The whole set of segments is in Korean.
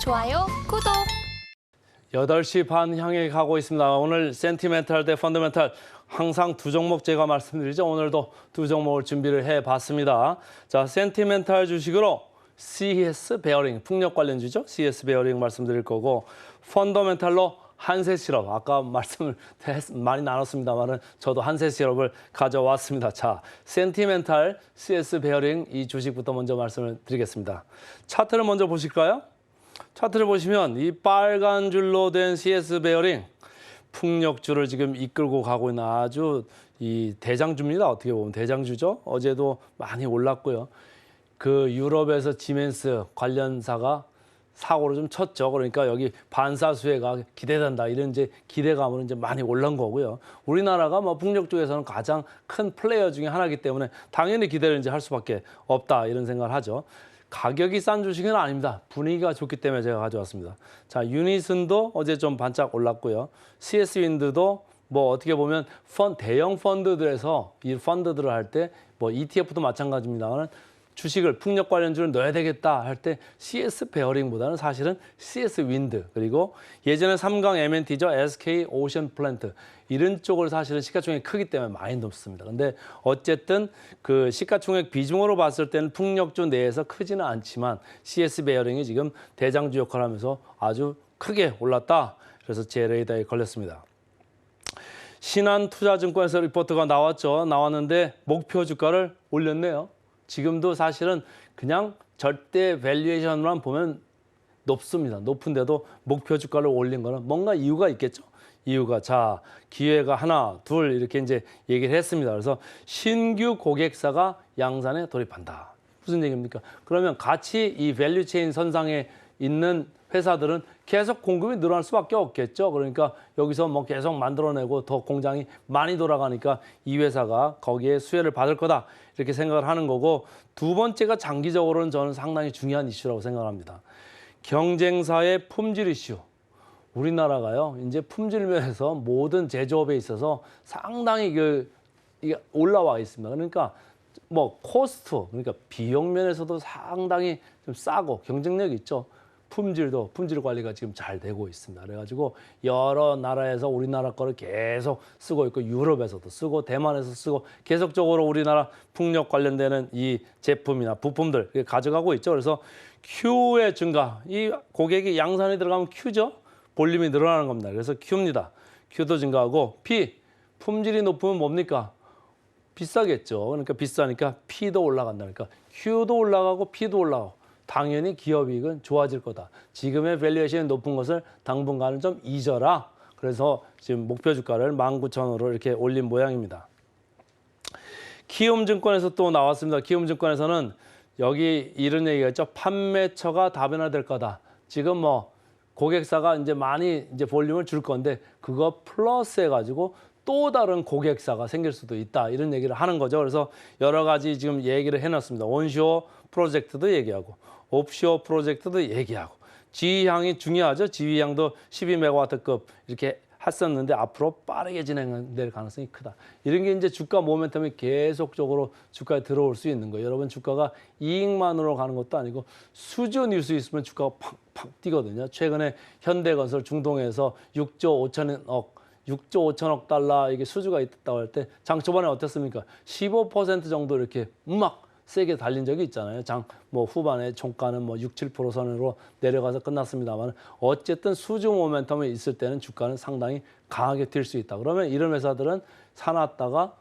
좋아요, 구독. 8시 반 향해 가고 있습니다. 오늘 센티멘탈 대 펀더멘탈 항상 두 종목 제가 말씀드리죠. 오늘도 두 종목을 준비를 해봤습니다. 자, 센티멘탈 주식으로 CS 베어링, 풍력 관련주죠. CS 베어링 말씀드릴 거고 펀더멘탈로 한세 시럽, 아까 말씀을 많이 나눴습니다만은 저도 한세 시럽을 가져왔습니다. 자, 센티멘탈 CS 베어링 이 주식부터 먼저 말씀을 드리겠습니다. 차트를 먼저 보실까요? 차트를 보시면 이 빨간 줄로 된 CS 베어링 풍력주를 지금 이끌고 가고 있는 아주 이 대장주입니다. 어떻게 보면 대장주죠. 어제도 많이 올랐고요. 그 유럽에서 지멘스 관련사가 사고를 좀 쳤죠. 그러니까 여기 반사 수혜가 기대된다. 이런 이제 기대감으로 이제 많이 올라온 거고요. 우리나라가 뭐 풍력 쪽에서는 가장 큰 플레이어 중에 하나이기 때문에 당연히 기대를 이제 할 수밖에 없다. 이런 생각을 하죠. 가격이 싼 주식은 아닙니다. 분위기가 좋기 때문에 제가 가져왔습니다. 자, 유니슨도 어제 좀 반짝 올랐고요. CS 윈드도 뭐 어떻게 보면 대형 펀드들에서 이 펀드들을 할 때 뭐 ETF도 마찬가지입니다만 주식을 풍력 관련주를 넣어야 되겠다 할 때 CS 베어링보다는 사실은 CS 윈드 그리고 예전에 삼강 M&T죠. SK 오션 플랜트 이런 쪽을 사실은 시가총액이 크기 때문에 많이 높습니다. 근데 어쨌든 그 시가총액 비중으로 봤을 때는 풍력주 내에서 크지는 않지만 CS 베어링이 지금 대장주 역할을 하면서 아주 크게 올랐다. 그래서 제 레이더에 걸렸습니다. 신한투자증권에서 리포트가 나왔는데 목표 주가를 올렸네요. 지금도 사실은 그냥 절대 밸류에이션만 보면 높습니다. 높은데도 목표 주가를 올린 거는 뭔가 이유가 있겠죠. 이유가 자 기회가 하나, 둘 이렇게 이제 얘기를 했습니다. 그래서 신규 고객사가 양산에 돌입한다. 무슨 얘기입니까? 그러면 같이 이 밸류 체인 선상에 있는 회사들은 계속 공급이 늘어날 수밖에 없겠죠. 그러니까 여기서 뭐 계속 만들어내고 더 공장이 많이 돌아가니까 이 회사가 거기에 수혜를 받을 거다. 이렇게 생각을 하는 거고 두 번째가 장기적으로는 저는 상당히 중요한 이슈라고 생각합니다. 경쟁사의 품질 이슈. 우리나라가요. 이제 품질 면에서 모든 제조업에 있어서 상당히 이게 올라와 있습니다. 그러니까 뭐 코스트, 그러니까 비용 면에서도 상당히 좀 싸고 경쟁력이 있죠. 품질 관리가 지금 잘 되고 있습니다. 그래가지고 여러 나라에서 우리나라 거를 계속 쓰고 있고 유럽에서도 쓰고 대만에서 쓰고 계속적으로 우리나라 풍력 관련되는 이 제품이나 부품들 가져가고 있죠. 그래서 Q의 증가, 이 고객이 양산에 들어가면 Q죠. 볼륨이 늘어나는 겁니다. 그래서 Q입니다. Q도 증가하고 P, 품질이 높으면 뭡니까? 비싸겠죠. 그러니까 비싸니까 P도 올라간다. 그러니까 Q도 올라가고 P도 올라가고. 당연히 기업이익은 좋아질 거다. 지금의 밸류에이션이 높은 것을 당분간은 좀 잊어라. 그래서 지금 목표 주가를 19,000원으로 이렇게 올린 모양입니다. 키움증권에서 또 나왔습니다. 키움증권에서는 여기 이런 얘기가 있죠. 판매처가 다변화될 거다. 지금 뭐 고객사가 이제 많이 이제 볼륨을 줄 건데 그거 플러스 해가지고 또 다른 고객사가 생길 수도 있다. 이런 얘기를 하는 거죠. 그래서 여러 가지 지금 얘기를 해놨습니다. 온쇼어 프로젝트도 얘기하고 옵쇼어 프로젝트도 얘기하고 지휘향이 중요하죠. 지휘향도 12메가와트급 이렇게 했었는데 앞으로 빠르게 진행될 가능성이 크다. 이런 게 이제 주가 모멘텀이 계속적으로 주가에 들어올 수 있는 거예요. 여러분 주가가 이익만으로 가는 것도 아니고 수주 뉴스 있으면 주가가 팍팍 뛰거든요. 최근에 현대건설 중동에서 6조 5천억 달러 이게 수주가 있다고 할 때 장 초반에 어땠습니까? 15% 정도 이렇게 막 세게 달린 적이 있잖아요. 장 뭐 후반에 종가는 뭐 6, 7% 선으로 내려가서 끝났습니다만 어쨌든 수주 모멘텀이 있을 때는 주가는 상당히 강하게 뛸 수 있다. 그러면 이런 회사들은 사놨다가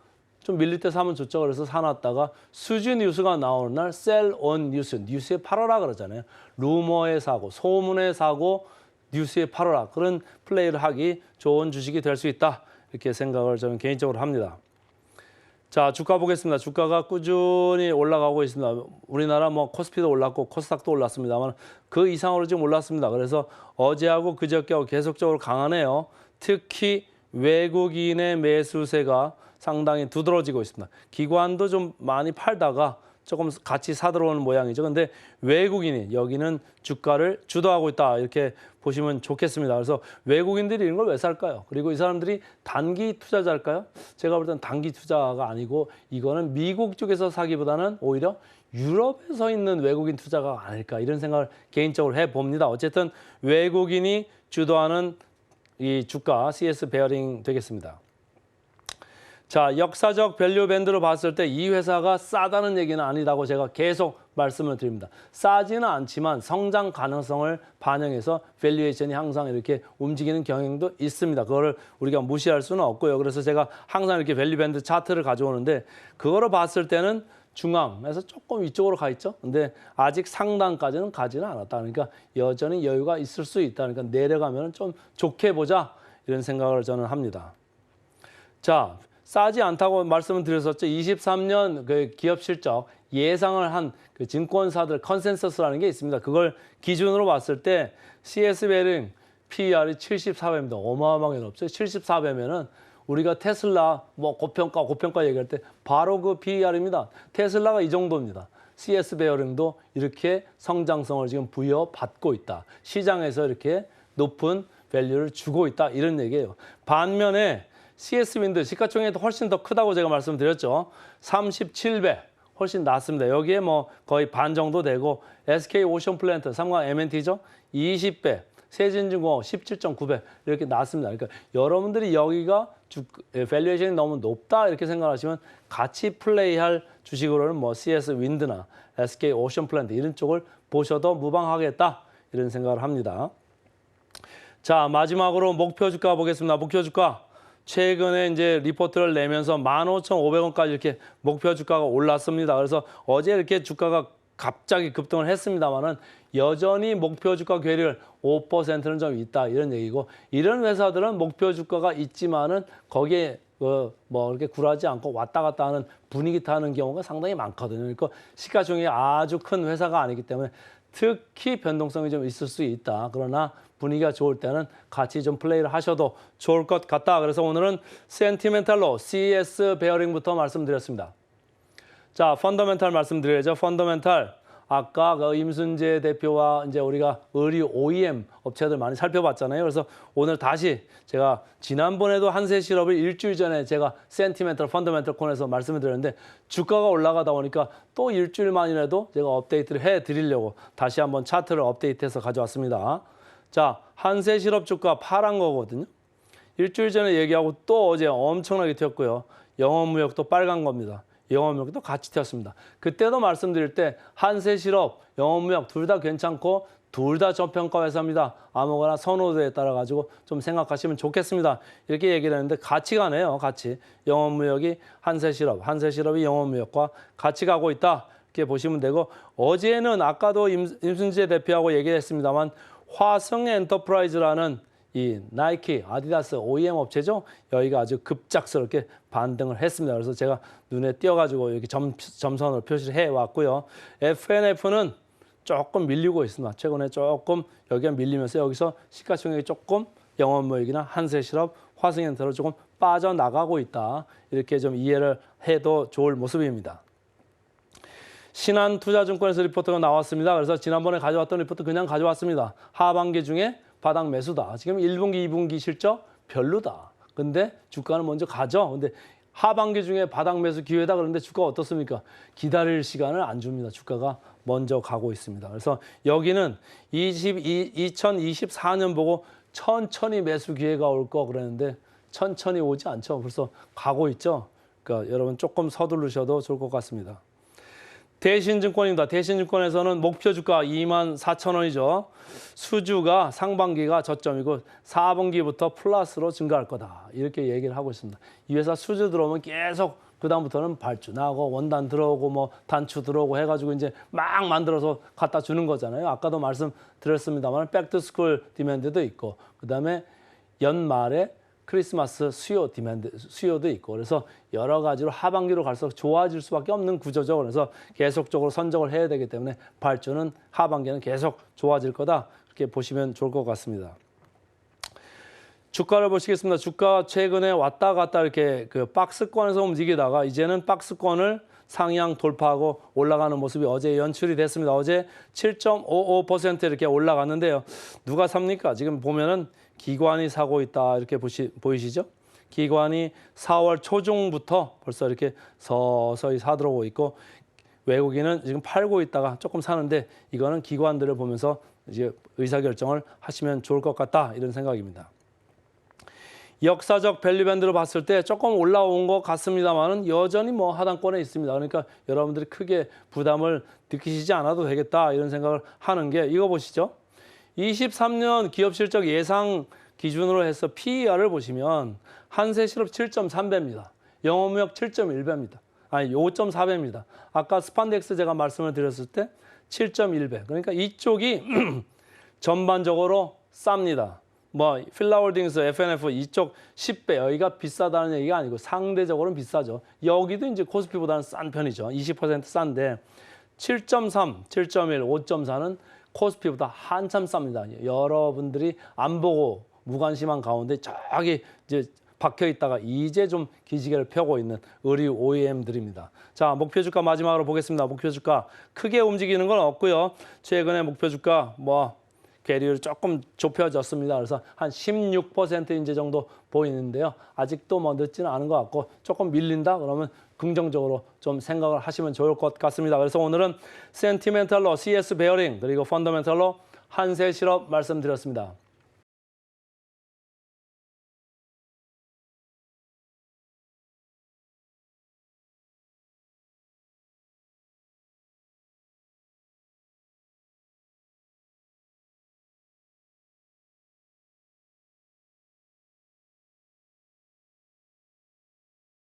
좀 밀릴 때 사면 좋죠. 그래서 사놨다가 수주 뉴스가 나오는 날 셀 온 뉴스에 팔아라 그러잖아요. 루머에 사고 소문에 사고 뉴스에 팔아라. 그런 플레이를 하기 좋은 주식이 될 수 있다. 이렇게 생각을 저는 개인적으로 합니다. 자, 주가 보겠습니다. 주가가 꾸준히 올라가고 있습니다. 우리나라 뭐 코스피도 올랐고 코스닥도 올랐습니다만 그 이상으로 지금 올랐습니다. 그래서 어제하고 그저께하고 계속적으로 강하네요. 특히 외국인의 매수세가 상당히 두드러지고 있습니다. 기관도 좀 많이 팔다가 조금 같이 사들어오는 모양이죠. 근데 외국인이 여기는 주가를 주도하고 있다 이렇게 보시면 좋겠습니다. 그래서 외국인들이 이런 걸 왜 살까요? 그리고 이 사람들이 단기 투자자일까요? 제가 볼 때는 단기 투자가 아니고 이거는 미국 쪽에서 사기보다는 오히려 유럽에서 있는 외국인 투자가 아닐까 이런 생각을 개인적으로 해봅니다. 어쨌든 외국인이 주도하는 이 주가 CS 베어링 되겠습니다. 자, 역사적 밸류 밴드로 봤을 때 이 회사가 싸다는 얘기는 아니다고 제가 계속 말씀을 드립니다. 싸지는 않지만 성장 가능성을 반영해서 밸류에이션이 항상 이렇게 움직이는 경향도 있습니다. 그거를 우리가 무시할 수는 없고요. 그래서 제가 항상 이렇게 밸류 밴드 차트를 가져오는데 그거로 봤을 때는 중앙에서 조금 위쪽으로 가 있죠. 근데 아직 상단까지는 가지는 않았다. 그러니까 여전히 여유가 있을 수 있다. 그러니까 내려가면 좀 좋게 보자 이런 생각을 저는 합니다. 자, 싸지 않다고 말씀을 드렸었죠. 23년 그 기업 실적 예상을 한 그 증권사들 컨센서스라는 게 있습니다. 그걸 기준으로 봤을 때 CS 베어링 PER이 74배입니다. 어마어마하게 높죠. 74배면은 우리가 테슬라 뭐 고평가 얘기할 때 바로 그 PER입니다. 테슬라가 이 정도입니다. CS 베어링도 이렇게 성장성을 지금 부여받고 있다. 시장에서 이렇게 높은 밸류를 주고 있다. 이런 얘기예요. 반면에 CS 윈드 시가총액도 훨씬 더 크다고 제가 말씀드렸죠. 37배 훨씬 낮습니다. 여기에 뭐 거의 반 정도 되고 SK 오션 플랜트 삼광 M&T죠. 20배, 세진중공업 17.9배 이렇게 낮습니다. 그러니까 여러분들이 여기가 밸류에이션이 너무 높다 이렇게 생각하시면 같이 플레이할 주식으로는 뭐 CS 윈드나 SK 오션 플랜트 이런 쪽을 보셔도 무방하겠다 이런 생각을 합니다. 자, 마지막으로 목표 주가 보겠습니다. 목표 주가. 최근에 이제 리포트를 내면서 15,500원까지 이렇게 목표 주가가 올랐습니다. 그래서 어제 이렇게 주가가 갑자기 급등을 했습니다만은 여전히 목표 주가 괴리를 5%는 좀 있다 이런 얘기고 이런 회사들은 목표 주가가 있지만은 거기에 뭐 이렇게 굴하지 않고 왔다 갔다 하는 분위기 타는 경우가 상당히 많거든요. 그러니까 시가총액이 아주 큰 회사가 아니기 때문에 특히 변동성이 좀 있을 수 있다. 그러나 분위기가 좋을 때는 같이 좀 플레이를 하셔도 좋을 것 같다. 그래서 오늘은 센티멘탈로 CS 베어링부터 말씀드렸습니다. 자, 펀더멘탈 말씀드려야죠. 펀더멘탈. 아까 그 임순재 대표와 이제 우리가 의류 OEM 업체들 많이 살펴봤잖아요. 그래서 오늘 다시 제가 지난번에도 한세실업을 일주일 전에 제가 센티멘탈 펀더멘탈 코너에서 말씀을 드렸는데 주가가 올라가다 보니까 또 일주일 만이라도 제가 업데이트를 해드리려고 다시 한번 차트를 업데이트해서 가져왔습니다. 자, 한세실업 주가 파란 거거든요. 일주일 전에 얘기하고 또 어제 엄청나게 튀었고요. 영업무역도 빨간 겁니다. 영업무역도 같이 튀었습니다. 그때도 말씀드릴 때 한세실업, 영업무역 둘 다 괜찮고 둘 다 저평가 회사입니다. 아무거나 선호도에 따라 가지고 좀 생각하시면 좋겠습니다. 이렇게 얘기를 했는데 같이 가네요. 같이. 영업무역이 한세실업, 한세실업이 영업무역과 같이 가고 있다. 이렇게 보시면 되고 어제는 아까도 임순재 대표하고 얘기했습니다만 화성엔터프라이즈라는 이 나이키, 아디다스 OEM 업체죠. 여기가 아주 급작스럽게 반등을 했습니다. 그래서 제가 눈에 띄어가지고 이렇게 점선으로 표시를 해왔고요. FNF는 조금 밀리고 있습니다. 최근에 조금 여기가 밀리면서 여기서 시가총액이 조금 영업무역이나 한세실업, 화성엔터로 조금 빠져나가고 있다. 이렇게 좀 이해를 해도 좋을 모습입니다. 신한투자증권에서 리포트가 나왔습니다. 그래서 지난번에 가져왔던 리포트 그냥 가져왔습니다. 하반기 중에 바닥 매수다. 지금 1분기, 2분기 실적 별로다. 근데 주가는 먼저 가죠. 근데 하반기 중에 바닥 매수 기회다. 그런데 주가가 어떻습니까? 기다릴 시간을 안 줍니다. 주가가 먼저 가고 있습니다. 그래서 여기는 2024년 보고 천천히 매수 기회가 올 거 그랬는데 천천히 오지 않죠. 벌써 가고 있죠. 그러니까 여러분 조금 서두르셔도 좋을 것 같습니다. 대신증권입니다. 대신증권에서는 목표 주가 24,000원이죠. 수주가 상반기가 저점이고 4분기부터 플러스로 증가할 거다. 이렇게 얘기를 하고 있습니다. 이 회사 수주 들어오면 계속 그다음부터는 발주 나고 원단 들어오고 뭐 단추 들어오고 해가지고 이제 막 만들어서 갖다 주는 거잖아요. 아까도 말씀드렸습니다만 백투스쿨 디맨드도 있고 그다음에 연말에 크리스마스 수요도 있고 그래서 여러 가지로 하반기로 갈수록 좋아질 수밖에 없는 구조죠. 그래서 계속적으로 선적을 해야 되기 때문에 발주는 하반기는 계속 좋아질 거다. 그렇게 보시면 좋을 것 같습니다. 주가를 보시겠습니다. 주가 최근에 왔다 갔다 이렇게 그 박스권에서 움직이다가 이제는 박스권을 상향 돌파하고 올라가는 모습이 어제 연출이 됐습니다. 어제 7.55% 이렇게 올라갔는데요. 누가 삽니까? 지금 보면은 기관이 사고 있다 이렇게 보이시죠? 기관이 4월 초중부터 벌써 이렇게 서서히 사들어오고 있고 외국인은 지금 팔고 있다가 조금 사는데 이거는 기관들을 보면서 이제 의사결정을 하시면 좋을 것 같다 이런 생각입니다. 역사적 밸류밴드로 봤을 때 조금 올라온 것 같습니다만은 여전히 뭐 하단권에 있습니다. 그러니까 여러분들이 크게 부담을 느끼시지 않아도 되겠다 이런 생각을 하는 게 이거 보시죠. 23년 기업 실적 예상 기준으로 해서 PER을 보시면 한세실업 7.3배입니다. 영업무역 7.1배입니다. 아니 5.4배입니다. 아까 스판덱스 제가 말씀을 드렸을 때 7.1배. 그러니까 이쪽이 전반적으로 쌉니다. 뭐 필라홀딩스, FNF 이쪽 10배 여기가 비싸다는 얘기가 아니고 상대적으로는 비싸죠. 여기도 이제 코스피보다는 싼 편이죠. 20% 싼데 7.3, 7.1, 5.4는 코스피보다 한참 쌉니다. 여러분들이 안 보고 무관심한 가운데 저기 이제 박혀 있다가 이제 좀 기지개를 펴고 있는 의류 OEM들입니다. 자, 목표 주가 마지막으로 보겠습니다. 목표 주가 크게 움직이는 건 없고요. 최근에 목표 주가 뭐 괴리율이 조금 좁혀졌습니다. 그래서 한 16% 이제 정도 보이는데요. 아직도 뭐 늦지는 않은 것 같고 조금 밀린다 그러면 긍정적으로 좀 생각을 하시면 좋을 것 같습니다. 그래서 오늘은 센티멘탈로 CS 베어링 그리고 펀더멘탈로 한세실업 말씀드렸습니다.